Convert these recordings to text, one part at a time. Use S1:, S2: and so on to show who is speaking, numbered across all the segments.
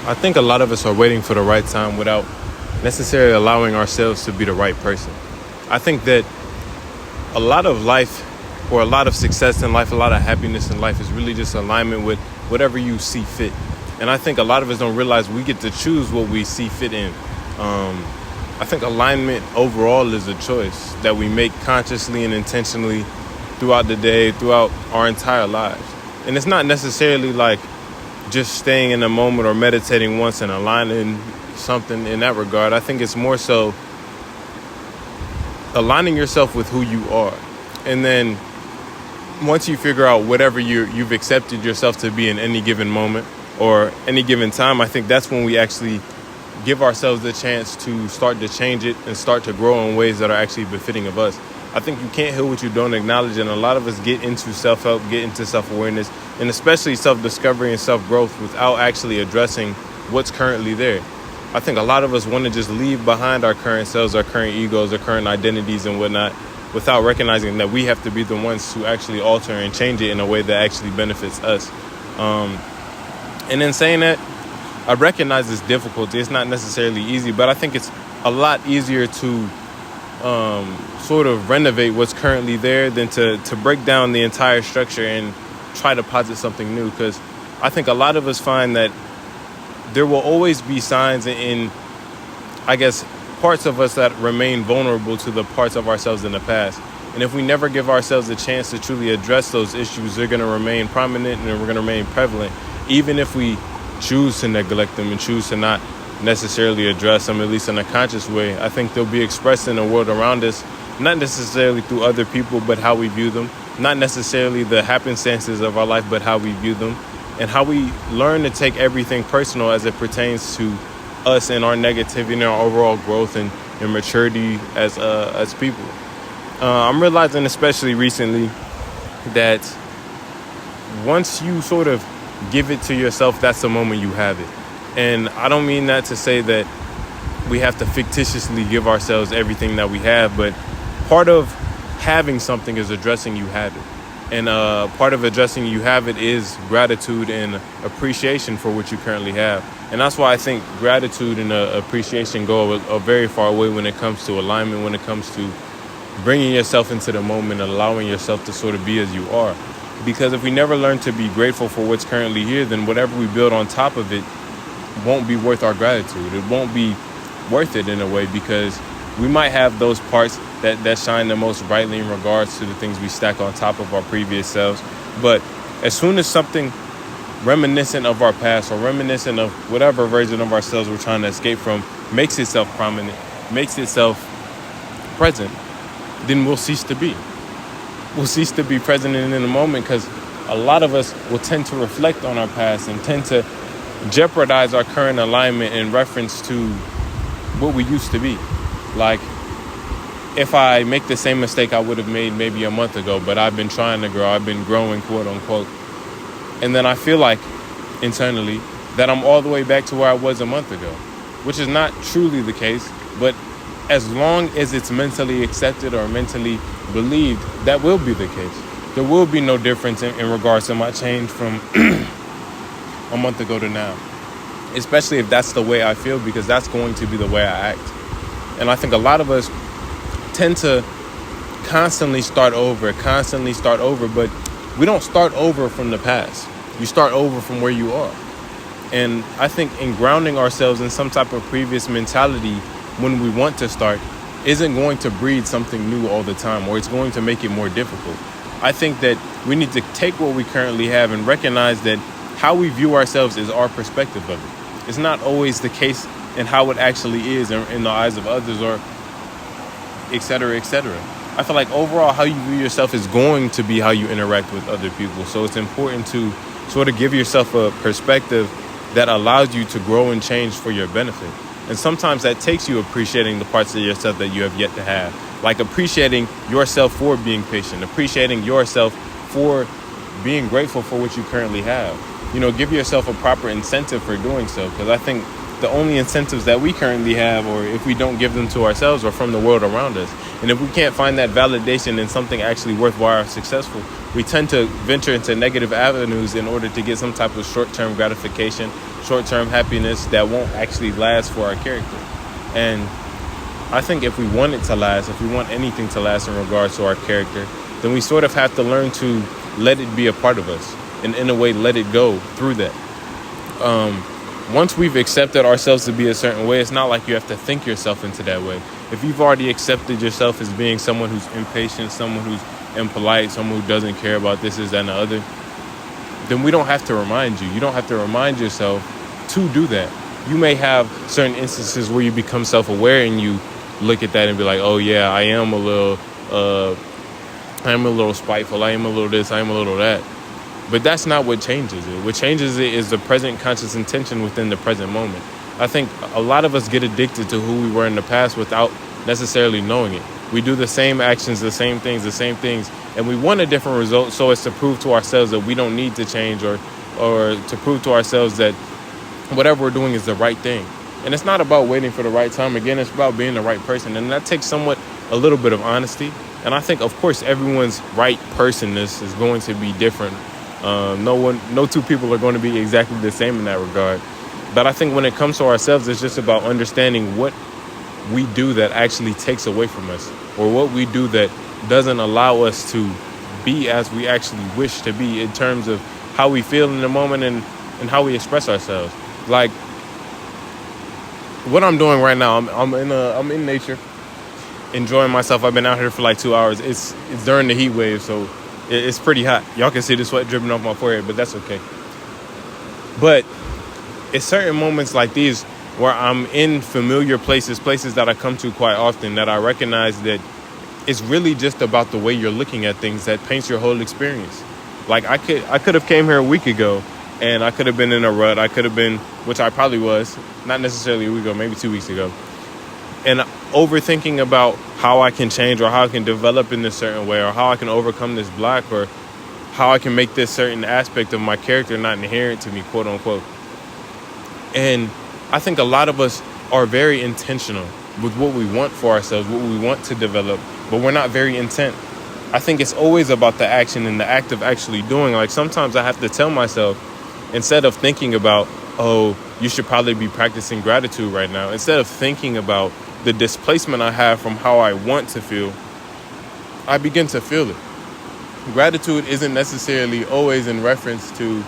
S1: I think a lot of us are waiting for the right time without necessarily allowing ourselves to be the right person. I think that a lot of life or a lot of success in life, a lot of happiness in life is really just alignment with whatever you see fit. And I think a lot of us don't realize we get to choose what we see fit in. I think alignment overall is a choice that we make consciously and intentionally throughout the day, throughout our entire lives. And it's not necessarily like just staying in the moment or meditating once and aligning something in that regard. I think it's more so aligning yourself with who you are. And then once you figure out whatever you've accepted yourself to be in any given moment or any given time, I think that's when we actually give ourselves the chance to start to change it and start to grow in ways that are actually befitting of us. I think you can't heal what you don't acknowledge, and a lot of us get into self-help, get into self-awareness, and especially self-discovery and self-growth without actually addressing what's currently there. I think a lot of us want to just leave behind our current selves, our current egos, our current identities and whatnot, without recognizing that we have to be the ones to actually alter and change it in a way that actually benefits us. And in saying that, I recognize it's difficult. It's not necessarily easy, but I think it's a lot easier to sort of renovate what's currently there than to break down the entire structure and try to posit something new. Because I think a lot of us find that there will always be signs in, I guess, parts of us that remain vulnerable to the parts of ourselves in the past. And if we never give ourselves a chance to truly address those issues, they're going to remain prominent and we're going to remain prevalent, even if we choose to neglect them and choose to not necessarily address them, at least in a conscious way. I think they'll be expressed in the world around us, not necessarily through other people, but how we view them, not necessarily the happenstances of our life, but how we view them, and how we learn to take everything personal as it pertains to us and our negativity and our overall growth and maturity as people. I'm realizing, especially recently, that once you sort of give it to yourself, that's the moment you have it. And I don't mean that to say that we have to fictitiously give ourselves everything that we have, but part of having something is addressing you have it. And part of addressing you have it is gratitude and appreciation for what you currently have. And that's why I think gratitude and appreciation go a very far way when it comes to alignment, when it comes to bringing yourself into the moment, allowing yourself to sort of be as you are. Because if we never learn to be grateful for what's currently here, then whatever we build on top of it won't be worth our gratitude. It won't be worth it in a way, because we might have those parts that shine the most brightly in regards to the things we stack on top of our previous selves. But as soon as something reminiscent of our past or reminiscent of whatever version of ourselves we're trying to escape from makes itself prominent, makes itself present, then we'll cease to be. We'll cease to be present in the moment, because a lot of us will tend to reflect on our past and tend to jeopardize our current alignment in reference to what we used to be. Like, if I make the same mistake I would have made maybe a month ago, but I've been trying to grow, I've been growing, quote unquote, and then I feel like internally that I'm all the way back to where I was a month ago, which is not truly the case. But as long as it's mentally accepted or mentally believed, that will be the case. There will be no difference in regards to my change from a month ago to now, especially if that's the way I feel, because that's going to be the way I act. And I think a lot of us tend to constantly start over, but we don't start over from the past. You start over from where you are. And I think in grounding ourselves in some type of previous mentality when we want to start isn't going to breed something new all the time, or it's going to make it more difficult. I think that we need to take what we currently have and recognize that how we view ourselves is our perspective of it. It's not always the case in how it actually is in the eyes of others, or et cetera, et cetera. I feel like overall how you view yourself is going to be how you interact with other people. So it's important to sort of give yourself a perspective that allows you to grow and change for your benefit. And sometimes that takes you appreciating the parts of yourself that you have yet to have. Like appreciating yourself for being patient, appreciating yourself for being grateful for what you currently have. You know, give yourself a proper incentive for doing so, because I think the only incentives that we currently have, or if we don't give them to ourselves, are from the world around us. And if we can't find that validation in something actually worthwhile or successful, we tend to venture into negative avenues in order to get some type of short-term gratification short-term happiness that won't actually last for our character. And I think if we want it to last, if we want anything to last in regards to our character, then we sort of have to learn to let it be a part of us, and in a way let it go through that. Once we've accepted ourselves to be a certain way, it's not like you have to think yourself into that way. If you've already accepted yourself as being someone who's impatient, someone who's impolite, someone who doesn't care about this, that, and the other, then we don't have to remind you. You don't have to remind yourself to do that. You may have certain instances where you become self-aware and you look at that and be like, oh yeah, I am a little spiteful, I am a little this, I am a little that. But that's not what changes it. What changes it is the present conscious intention within the present moment. I think a lot of us get addicted to who we were in the past without necessarily knowing it. We do the same actions, the same things, and we want a different result, so as to prove to ourselves that we don't need to change, or to prove to ourselves that whatever we're doing is the right thing. And it's not about waiting for the right time. Again, it's about being the right person. And that takes a little bit of honesty. And I think, of course, everyone's right personness is going to be different. No two people are going to be exactly the same in that regard. But I think when it comes to ourselves, it's just about understanding what we do that actually takes away from us, or what we do that doesn't allow us to be as we actually wish to be in terms of how we feel in the moment and how we express ourselves. Like what I'm doing right now, I'm in nature, enjoying myself. I've been out here for like 2 hours. It's during the heat wave, so it's pretty hot. Y'all can see the sweat dripping off my forehead, but that's okay. But it's certain moments like these where I'm in familiar places that I come to quite often, that I recognize that it's really just about the way you're looking at things that paints your whole experience. Like I could have came here a week ago and I could have been in a rut. I could have been, which I probably was, not necessarily a week ago, maybe 2 weeks ago. And overthinking about how I can change, or how I can develop in this certain way, or how I can overcome this block, or how I can make this certain aspect of my character not inherent to me, quote unquote. And I think a lot of us are very intentional with what we want for ourselves, what we want to develop, but we're not very intent. I think it's always about the action and the act of actually doing. Like sometimes I have to tell myself, instead of thinking about, oh, you should probably be practicing gratitude right now, instead of thinking about the displacement I have from how I want to feel, I begin to feel it. Gratitude isn't necessarily always in reference to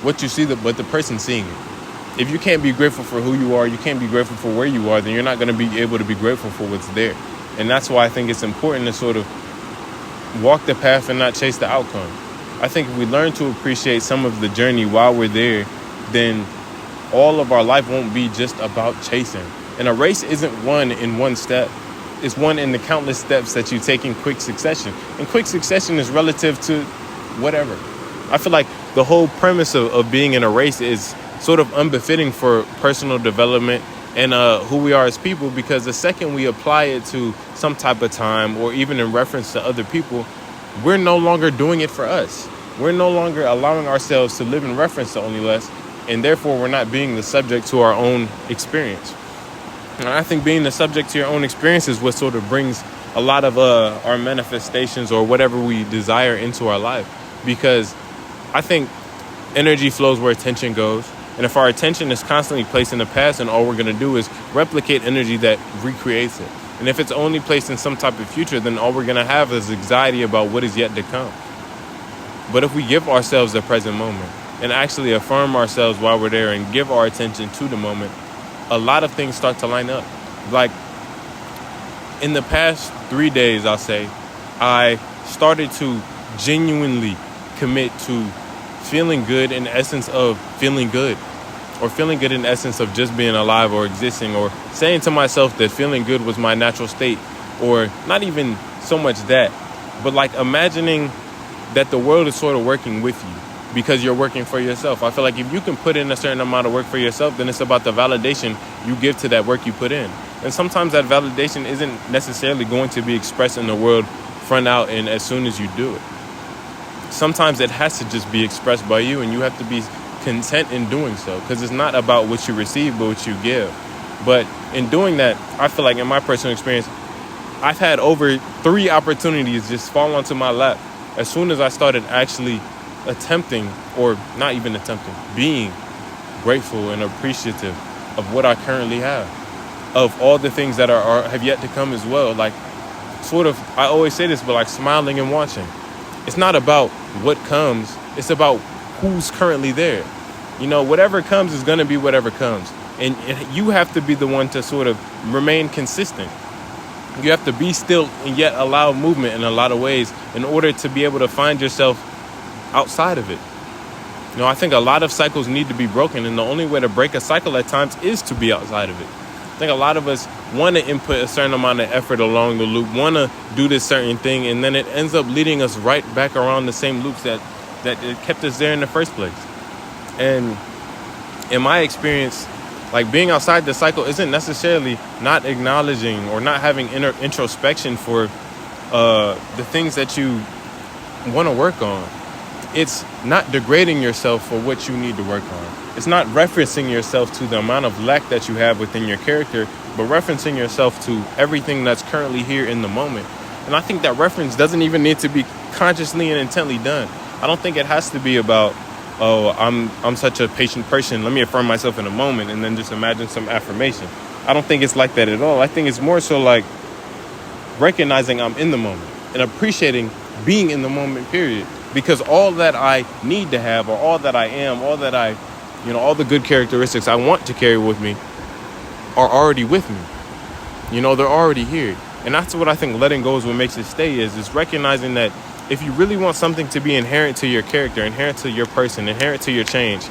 S1: what you see, but the person seeing it. If you can't be grateful for who you are, you can't be grateful for where you are, then you're not going to be able to be grateful for what's there. And that's why I think it's important to sort of walk the path and not chase the outcome. I think if we learn to appreciate some of the journey while we're there, then all of our life won't be just about chasing. And a race isn't won in one step. It's won in the countless steps that you take in quick succession. And quick succession is relative to whatever. I feel like the whole premise of being in a race is sort of unbefitting for personal development and who we are as people, because the second we apply it to some type of time, or even in reference to other people, we're no longer doing it for us. We're no longer allowing ourselves to live in reference to only less, and therefore we're not being the subject to our own experience. And I think being the subject to your own experience is what sort of brings a lot of our manifestations or whatever we desire into our life, because I think energy flows where attention goes. And if our attention is constantly placed in the past, and all we're going to do is replicate energy that recreates it. And if it's only placed in some type of future, then all we're going to have is anxiety about what is yet to come. But if we give ourselves the present moment and actually affirm ourselves while we're there and give our attention to the moment, a lot of things start to line up. Like in the past 3 days, I'll say, I started to genuinely commit to feeling good in the essence of feeling good, or feeling good in the essence of just being alive or existing, or saying to myself that feeling good was my natural state, or not even so much that, but like imagining that the world is sort of working with you because you're working for yourself. I feel like if you can put in a certain amount of work for yourself, then it's about the validation you give to that work you put in. And sometimes that validation isn't necessarily going to be expressed in the world front out and as soon as you do it. Sometimes it has to just be expressed by you, and you have to be content in doing so, because it's not about what you receive but what you give. But in doing that, I feel like in my personal experience, I've had over 3 opportunities just fall onto my lap as soon as I started actually attempting, or not even attempting, being grateful and appreciative of what I currently have, of all the things that have yet to come as well. Like, sort of, I always say this, but like smiling and watching. It's not about what comes, it's about who's currently there. Whatever comes is going to be whatever comes. And you have to be the one to sort of remain consistent. You have to be still and yet allow movement in a lot of ways in order to be able to find yourself outside of it. I think a lot of cycles need to be broken, and the only way to break a cycle at times is to be outside of it. I think a lot of us want to input a certain amount of effort along the loop, want to do this certain thing, and then it ends up leading us right back around the same loops that it kept us there in the first place. And in my experience, like, being outside the cycle isn't necessarily not acknowledging or not having introspection for the things that you want to work on. It's not degrading yourself for what you need to work on. It's not referencing yourself to the amount of lack that you have within your character, but referencing yourself to everything that's currently here in the moment. And I think that reference doesn't even need to be consciously and intently done. I don't think it has to be about, oh, I'm such a patient person, let me affirm myself in a moment and then just imagine some affirmation. I don't think it's like that at all. I think it's more so like recognizing I'm in the moment and appreciating being in the moment, period. Because all that I need to have, or all that I am, all that all the good characteristics I want to carry with me are already with me. They're already here. And that's what I think letting go is what makes it stay, is recognizing that if you really want something to be inherent to your character, inherent to your person, inherent to your change,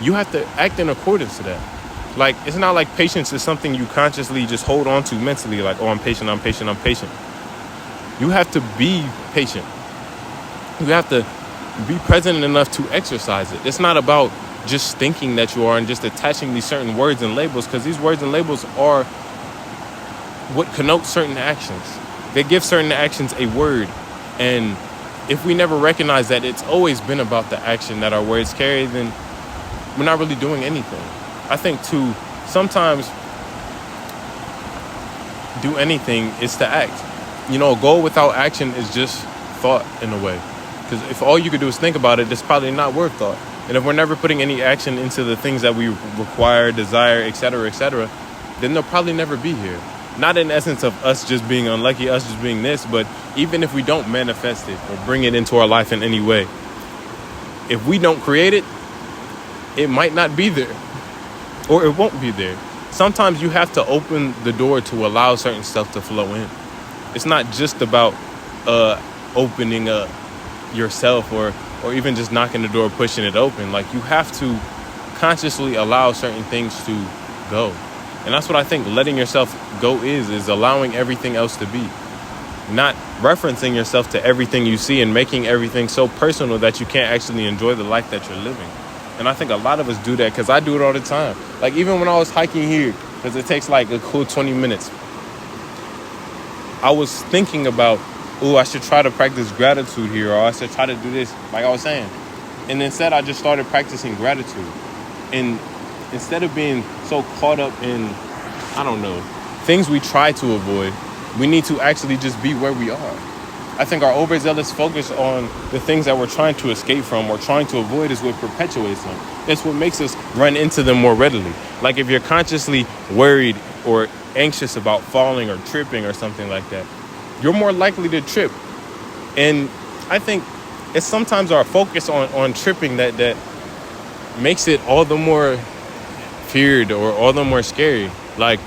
S1: you have to act in accordance to that. Like, it's not like patience is something you consciously just hold on to mentally, like, oh, I'm patient. You have to be patient. You have to be present enough to exercise it. It's not about just thinking that you are and just attaching these certain words and labels, because these words and labels are what connote certain actions. They give certain actions a word. And if we never recognize that it's always been about the action that our words carry, then we're not really doing anything. I think to sometimes do anything is to act. A goal without action is just thought in a way. Because if all you could do is think about it, it's probably not worth thought. And if we're never putting any action into the things that we require, desire, etc., then they'll probably never be here. Not in essence of us just being unlucky, us just being this, but even if we don't manifest it or bring it into our life in any way, if we don't create it, it might not be there, or it won't be there. Sometimes you have to open the door to allow certain stuff to flow in. It's not just about opening yourself or even just knocking the door, pushing it open. Like, you have to consciously allow certain things to go. And that's what I think letting yourself go is allowing everything else to be. Not referencing yourself to everything you see and making everything so personal that you can't actually enjoy the life that you're living. And I think a lot of us do that, because I do it all the time. Like, even when I was hiking here, because it takes like a cool 20 minutes, I was thinking about, I should try to practice gratitude here, or I should try to do this, like I was saying. And instead, I just started practicing gratitude. And instead of being so caught up in, things we try to avoid, we need to actually just be where we are. I think our overzealous focus on the things that we're trying to escape from or trying to avoid is what perpetuates them. It's what makes us run into them more readily. Like, if you're consciously worried or anxious about falling or tripping or something like that, you're more likely to trip. And I think it's sometimes our focus on tripping that makes it all the more feared or all the more scary. Like,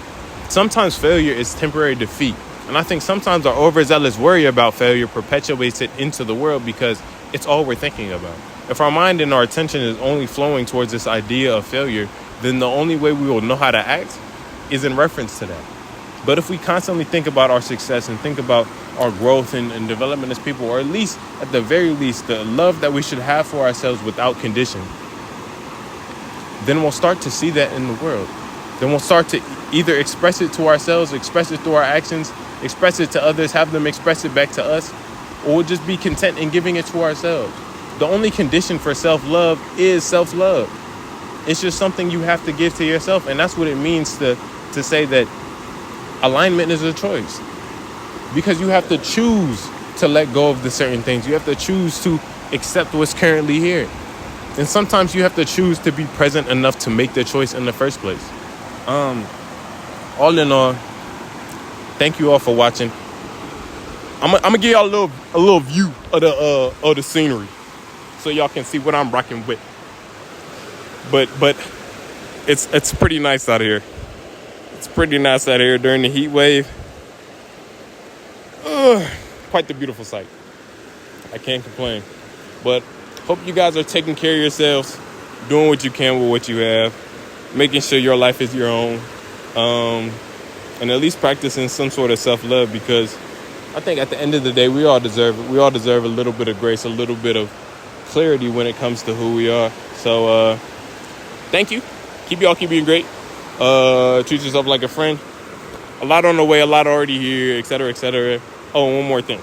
S1: sometimes failure is temporary defeat. And I think sometimes our overzealous worry about failure perpetuates it into the world, because it's all we're thinking about. If our mind and our attention is only flowing towards this idea of failure, then the only way we will know how to act is in reference to that. But if we constantly think about our success and think about our growth and development as people, or at least, at the very least, the love that we should have for ourselves without condition, then we'll start to see that in the world. Then we'll start to either express it to ourselves, express it through our actions, express it to others, have them express it back to us, or we'll just be content in giving it to ourselves. The only condition for self-love is self-love. It's just something you have to give to yourself. And that's what it means to say that alignment is a choice. Because you have to choose to let go of the certain things. You have to choose to accept what's currently here. And sometimes you have to choose to be present enough to make the choice in the first place. All in all, thank you all for watching. I'm gonna give y'all a little view of the scenery, so y'all can see what I'm rocking with. But it's pretty nice out here. It's pretty nice out here during the heat wave. Quite the beautiful sight. I can't complain. But hope you guys are taking care of yourselves, doing what you can with what you have, making sure your life is your own, and at least practicing some sort of self-love, because I think at the end of the day, we all deserve it. We all deserve a little bit of grace, a little bit of clarity when it comes to who we are. So thank you. Keep being great. Treat yourself like a friend. A lot on the way, a lot already here, etc., etc. Oh, and one more thing.